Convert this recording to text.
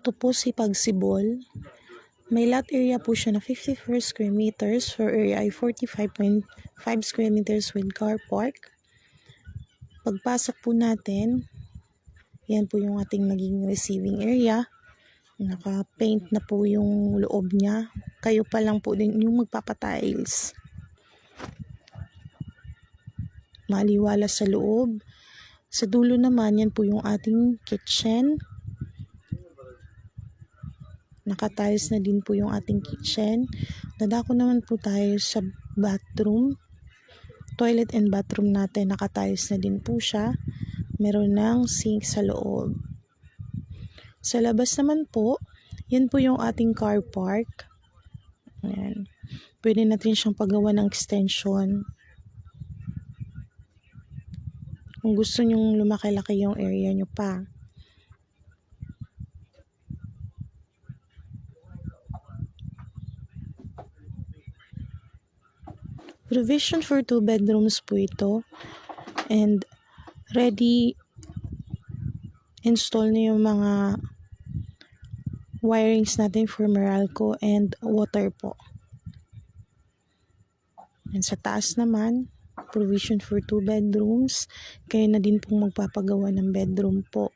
Ito po si Pagsibol. May lot area po siya na 54 square meters. For area ay 45.5 square meters with car park. Pagpasok po natin, yan po yung ating naging receiving area. Naka-paint na po yung loob niya. Kayo pa lang po din yung magpapatiles. Maliwala sa loob. Sa dulo naman, yan po yung ating kitchen. Nakatiles na din po yung ating kitchen. Dadako naman po tayo sa bathroom. Toilet and bathroom natin, nakatiles na din po siya. Meron ng sink sa loob. Sa labas naman po, yan po yung ating car park. Ayan. Pwede natin siyang paggawa ng extension. Kung gusto nyong lumaki-laki yung area nyo pa. Provision for 2 bedrooms po ito. And ready install na yung mga wirings natin for Meralco and water po. And sa taas naman, provision for 2 bedrooms. Kayo na din pong magpapagawa ng bedroom po.